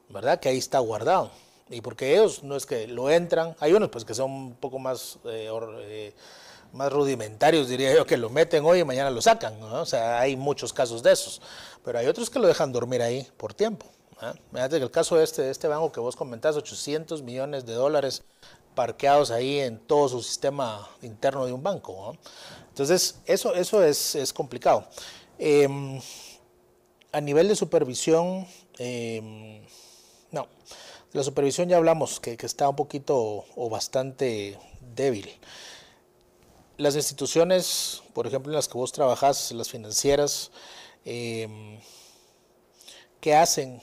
¿verdad? Que ahí está guardado. Y porque ellos no es que lo entran, hay unos pues que son un poco más rudimentarios, diría yo, que lo meten hoy y mañana lo sacan, ¿no? O sea, hay muchos casos de esos, pero hay otros que lo dejan dormir ahí por tiempo, ¿no? Fíjate que el caso de este banco que vos comentás, $800 millones parqueados ahí en todo su sistema interno de un banco, ¿no? Entonces, eso es complicado. A nivel de supervisión, no. La supervisión ya hablamos que está un poquito o bastante débil. Las instituciones, por ejemplo, en las que vos trabajás, las financieras, ¿qué hacen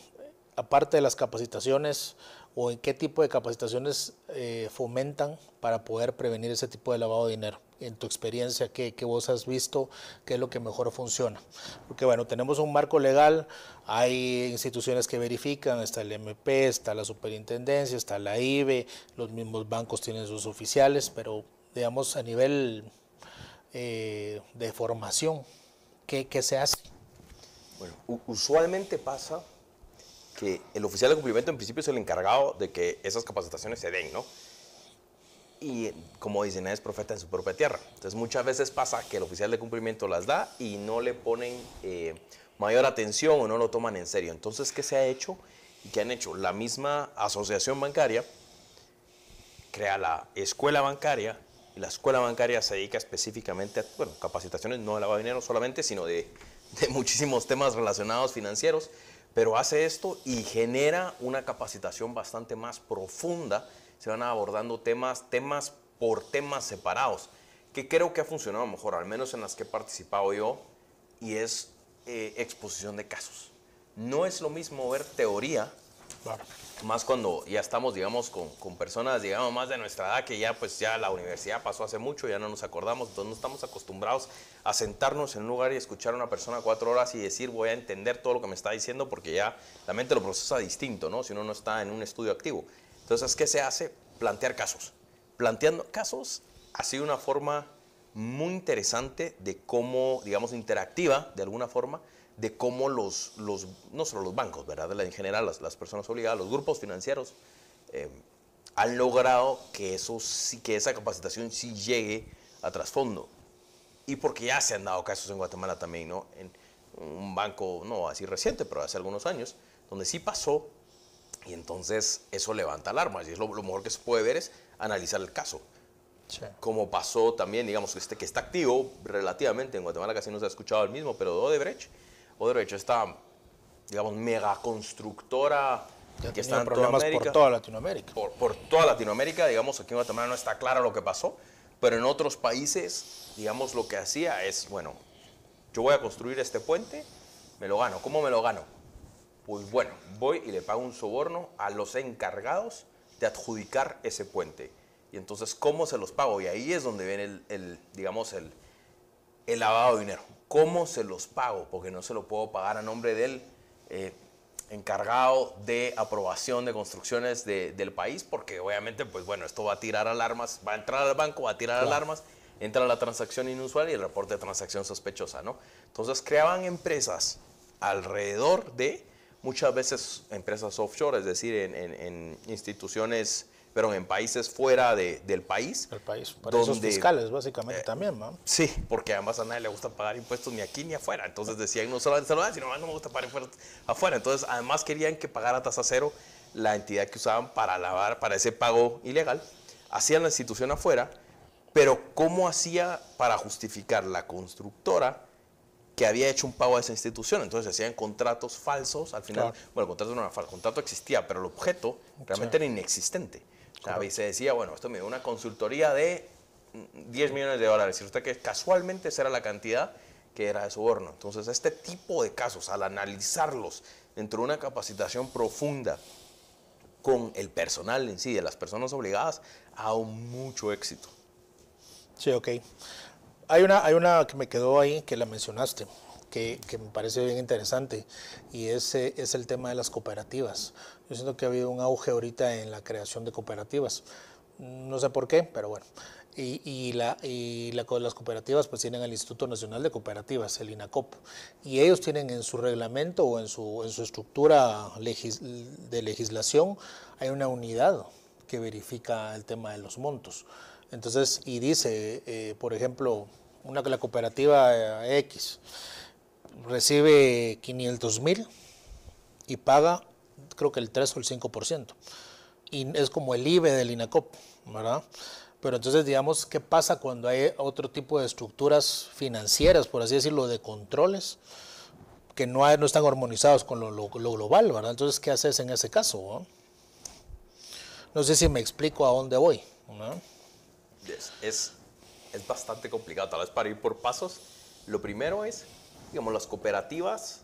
aparte de las capacitaciones o en qué tipo de capacitaciones fomentan para poder prevenir ese tipo de lavado de dinero? En tu experiencia, ¿qué vos has visto? ¿Qué es lo que mejor funciona? Porque bueno, tenemos un marco legal, hay instituciones que verifican, está el MP, está la superintendencia, está la IBE, los mismos bancos tienen sus oficiales, pero digamos a nivel de formación, ¿qué se hace? Bueno, usualmente pasa que el oficial de cumplimiento en principio es el encargado de que esas capacitaciones se den, ¿no? Y como dicen, es profeta en su propia tierra. Entonces muchas veces pasa que el oficial de cumplimiento las da y no le ponen mayor atención o no lo toman en serio. Entonces, ¿qué se ha hecho? ¿Y qué han hecho? La misma asociación bancaria crea la escuela bancaria y la escuela bancaria se dedica específicamente a, bueno, capacitaciones no de lavado de dinero solamente, sino de muchísimos temas relacionados financieros, pero hace esto y genera una capacitación bastante más profunda. Se van abordando temas por temas separados, que creo que ha funcionado mejor, al menos en las que he participado yo, y es exposición de casos. No es lo mismo ver teoría, claro, más cuando ya estamos, digamos, con personas, digamos, más de nuestra edad, que ya, pues, ya la universidad pasó hace mucho, ya no nos acordamos, entonces no estamos acostumbrados a sentarnos en un lugar y escuchar a una persona 4 horas y decir, voy a entender todo lo que me está diciendo, porque ya la mente lo procesa distinto, ¿no? Si uno no está en un estudio activo. Entonces, ¿qué se hace? Plantear casos. Planteando casos ha sido una forma muy interesante de cómo, digamos, interactiva, de alguna forma, de cómo no solo los bancos, ¿verdad? En general, las personas obligadas, los grupos financieros, han logrado que esa capacitación sí llegue a trasfondo. Y porque ya se han dado casos en Guatemala también, ¿no? En un banco, no así reciente, pero hace algunos años, donde sí pasó. Y entonces eso levanta alarmas y es lo mejor que se puede ver es analizar el caso. Sí. Como pasó también, digamos, que está activo relativamente, en Guatemala casi no se ha escuchado el mismo, pero Odebrecht, esta, digamos, megaconstructora que está en problemas por toda Latinoamérica. Por toda Latinoamérica, digamos, aquí en Guatemala no está claro lo que pasó, pero en otros países, digamos, lo que hacía es, bueno, yo voy a construir este puente, me lo gano. ¿Cómo me lo gano? Pues bueno, voy y le pago un soborno a los encargados de adjudicar ese puente. Y entonces, ¿cómo se los pago? Y ahí es donde viene digamos, el lavado de dinero. ¿Cómo se los pago? Porque no se lo puedo pagar a nombre del encargado de aprobación de construcciones del país, porque obviamente, pues bueno, esto va a tirar alarmas, va a entrar al banco, va a tirar alarmas, entra la transacción inusual y el reporte de transacción sospechosa, ¿no? Entonces creaban empresas alrededor de, muchas veces empresas offshore, es decir, en instituciones, pero en países fuera del país. El país, paraísos fiscales básicamente también, ¿no? Sí, porque además a nadie le gusta pagar impuestos ni aquí ni afuera. Entonces decían, no solamente se lo dan, sino no me gusta pagar impuestos afuera. Entonces además querían que pagara tasa cero la entidad que usaban para ese pago ilegal. Hacían la institución afuera, pero ¿cómo hacía para justificar la constructora que había hecho un pago a esa institución? Entonces hacían contratos falsos, al final, bueno, el contrato no era falso, el contrato existía, pero el objeto realmente era inexistente. Y se decía, bueno, esto me dio una consultoría de 10 millones de dólares, y resulta que casualmente esa era la cantidad que era de soborno. Entonces este tipo de casos, al analizarlos dentro de una capacitación profunda con el personal en sí, de las personas obligadas, ha dado mucho éxito. Sí, ok. Hay una que me quedó ahí, que la mencionaste, que me parece bien interesante, y ese es el tema de las cooperativas. Yo siento que ha habido un auge ahorita en la creación de cooperativas. No sé por qué, pero bueno. Las cooperativas pues tienen el Instituto Nacional de Cooperativas, el INACOP, y ellos tienen en su reglamento o en su estructura de legislación, hay una unidad que verifica el tema de los montos. Entonces, y dice, por ejemplo, la cooperativa X recibe 500,000 y paga, creo que el 3 o el 5%. Y es como el IBE del INACOP, ¿verdad? Pero entonces, digamos, ¿qué pasa cuando hay otro tipo de estructuras financieras, por así decirlo, de controles, que no están armonizados con lo global, ¿verdad? Entonces, ¿qué haces en ese caso? ¿No? No sé si me explico a dónde voy, ¿no? Es bastante complicado, tal vez para ir por pasos. Lo primero es, digamos, las cooperativas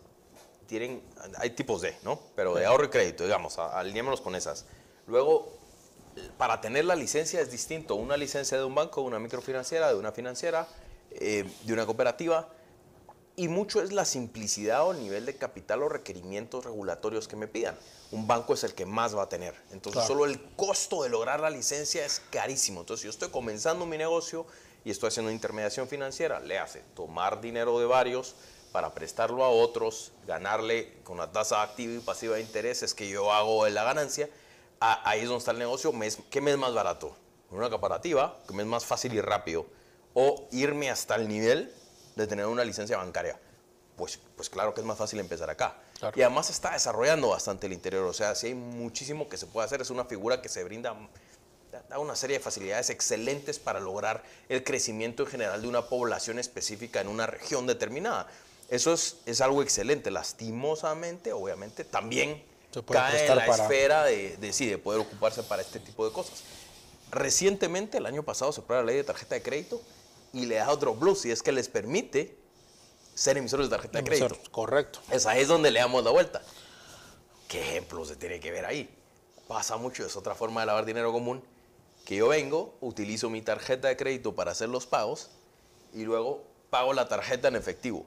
hay tipos ¿no? Pero de ahorro y crédito, digamos, alineémonos con esas. Luego, para tener la licencia es distinto. Una licencia de un banco, de una microfinanciera, de una financiera, de una cooperativa. Y mucho es la simplicidad o el nivel de capital o requerimientos regulatorios que me pidan. Un banco es el que más va a tener. Entonces, solo el costo de lograr la licencia es carísimo. Entonces, si yo estoy comenzando mi negocio y estoy haciendo intermediación financiera, le hace tomar dinero de varios para prestarlo a otros, ganarle con la tasa activa y pasiva de intereses que yo hago en la ganancia. Ahí es donde está el negocio. ¿Qué me es más barato? Una cooperativa, que me es más fácil y rápido. O irme hasta el nivel de tener una licencia bancaria. Pues claro que es más fácil empezar acá. Claro. Y además se está desarrollando bastante el interior. O sea, sí hay muchísimo que se puede hacer. Es una figura que se brinda, da una serie de facilidades excelentes para lograr el crecimiento en general de una población específica en una región determinada. Eso es algo excelente. Lastimosamente, obviamente, también cae en la esfera de poder ocuparse para este tipo de cosas. Recientemente, el año pasado, se aprueba la ley de tarjeta de crédito y le da otro plus, y es que les permite ser emisores de tarjeta de crédito. Correcto. Ahí es donde le damos la vuelta. ¿Qué ejemplos se tiene que ver ahí? Pasa mucho, es otra forma de lavar dinero común, que yo vengo, utilizo mi tarjeta de crédito para hacer los pagos y luego pago la tarjeta en efectivo.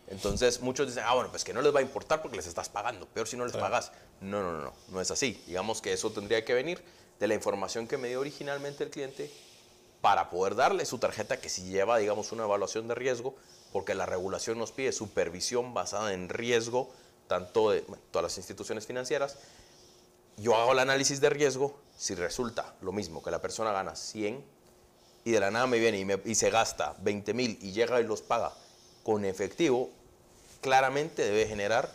Entonces muchos dicen, bueno, pues que no les va a importar porque les estás pagando, peor si no les pagas. No es así. Digamos que eso tendría que venir de la información que me dio originalmente el cliente para poder darle su tarjeta, que si lleva, digamos, una evaluación de riesgo, porque la regulación nos pide supervisión basada en riesgo, tanto de todas las instituciones financieras. Yo hago el análisis de riesgo, si resulta lo mismo, que la persona gana 100 y de la nada me viene y se gasta 20,000 y llega y los paga con efectivo, claramente debe generar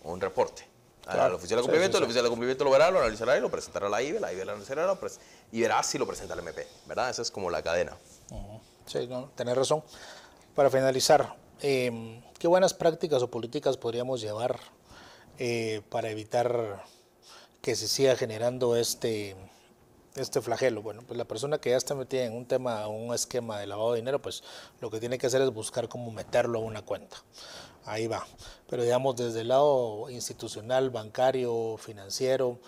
un reporte. Al oficial de cumplimiento, el oficial de cumplimiento lo verá, lo analizará y lo presentará a la IBE lo analizará y verá si lo presenta al MP, ¿verdad? Esa es como la cadena. Sí, no, tenés razón. Para finalizar, ¿qué buenas prácticas o políticas podríamos llevar para evitar que se siga generando este este flagelo? Bueno, pues la persona que ya está metida en un tema, un esquema de lavado de dinero, pues lo que tiene que hacer es buscar cómo meterlo a una cuenta. Ahí va. Pero digamos, desde el lado institucional, bancario, financiero,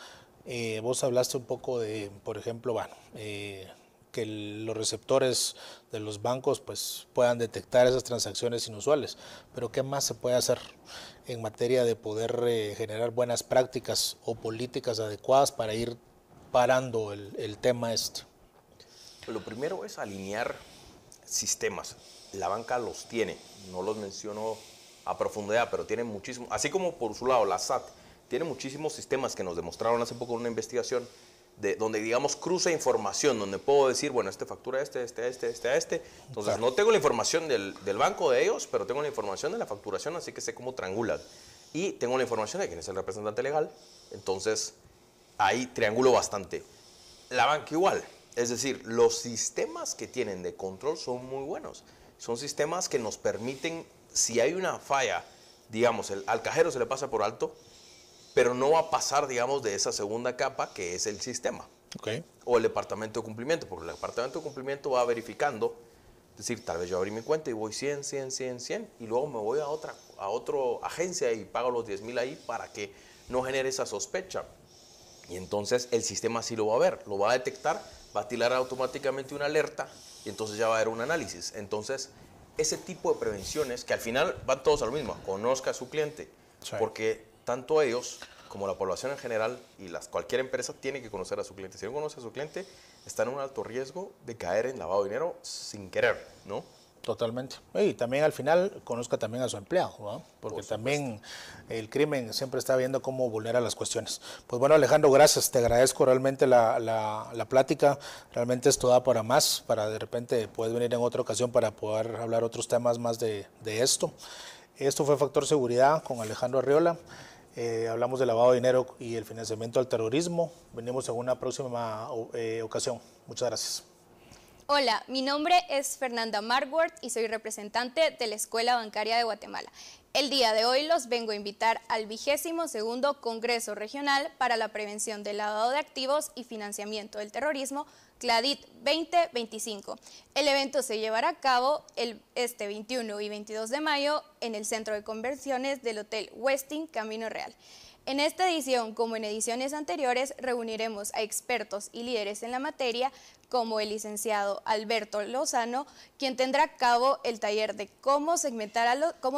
vos hablaste un poco de, por ejemplo, bueno, que los receptores de los bancos pues puedan detectar esas transacciones inusuales. Pero ¿qué más se puede hacer en materia de poder generar buenas prácticas o políticas adecuadas para ir parando el tema este? Lo primero es alinear sistemas. La banca los tiene, no los menciono a profundidad, pero tiene muchísimo, así como por su lado la SAT tiene muchísimos sistemas que nos demostraron hace poco en una investigación, donde digamos cruza información, donde puedo decir, bueno, factura este. Entonces claro, no tengo la información del banco de ellos, pero tengo la información de la facturación, así que sé cómo triangulan. Y tengo la información de quién es el representante legal, entonces ahí triangulo bastante. La banca igual, es decir, los sistemas que tienen de control son muy buenos. Son sistemas que nos permiten, si hay una falla, digamos, al cajero se le pasa por alto, pero no va a pasar, digamos, de esa segunda capa que es el sistema. Okay. O el departamento de cumplimiento, porque el departamento de cumplimiento va verificando, es decir, tal vez yo abrí mi cuenta y voy 100, y luego me voy a otra agencia y pago los 10,000 ahí para que no genere esa sospecha. Y entonces el sistema sí lo va a ver, lo va a detectar, va a tirar automáticamente una alerta y entonces ya va a haber un análisis. Entonces, ese tipo de prevenciones, que al final van todos a lo mismo, conozca a su cliente, sí, porque tanto ellos como la población en general y cualquier empresa tiene que conocer a su cliente. Si no conoce a su cliente, está en un alto riesgo de caer en lavado de dinero sin querer, ¿no? Totalmente. Y también al final conozca también a su empleado, ¿no? Porque también el crimen siempre está viendo cómo vulnera las cuestiones. Pues bueno, Alejandro, gracias. Te agradezco realmente la plática. Realmente esto da para más, para de repente puedes venir en otra ocasión para poder hablar otros temas más de esto. Esto fue Factor Seguridad con Alejandro Arriola. Hablamos de lavado de dinero y el financiamiento al terrorismo. Venimos en una próxima ocasión. Muchas gracias. Hola, mi nombre es Fernanda Marworth y soy representante de la Escuela Bancaria de Guatemala. El día de hoy los vengo a invitar al 22º Congreso Regional para la Prevención del Lavado de Activos y Financiamiento del Terrorismo, CLADIT 2025. El evento se llevará a cabo este 21 y 22 de mayo en el Centro de Convenciones del Hotel Westin Camino Real. En esta edición, como en ediciones anteriores, reuniremos a expertos y líderes en la materia, como el licenciado Alberto Lozano, quien tendrá a cabo el taller de cómo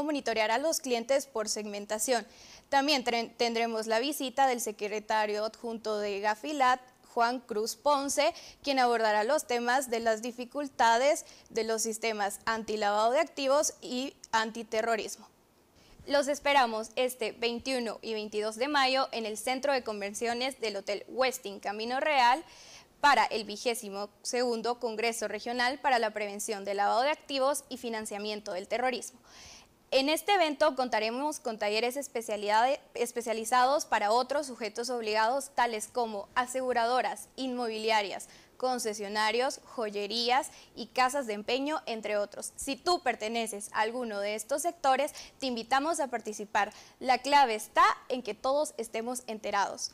monitorear a los clientes por segmentación. También tendremos la visita del secretario adjunto de Gafilat, Juan Cruz Ponce, quien abordará los temas de las dificultades de los sistemas antilavado de activos y antiterrorismo. Los esperamos este 21 y 22 de mayo en el Centro de Convenciones del Hotel Westin Camino Real para el 22º Congreso Regional para la Prevención del Lavado de Activos y Financiamiento del Terrorismo. En este evento contaremos con talleres especializados para otros sujetos obligados, tales como aseguradoras, inmobiliarias, concesionarios, joyerías y casas de empeño, entre otros. Si tú perteneces a alguno de estos sectores, te invitamos a participar. La clave está en que todos estemos enterados.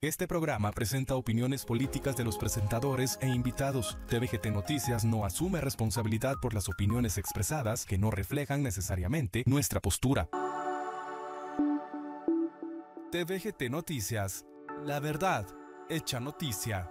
Este programa presenta opiniones políticas de los presentadores e invitados. TVGT Noticias no asume responsabilidad por las opiniones expresadas que no reflejan necesariamente nuestra postura. TVGT Noticias, la verdad hecha noticia.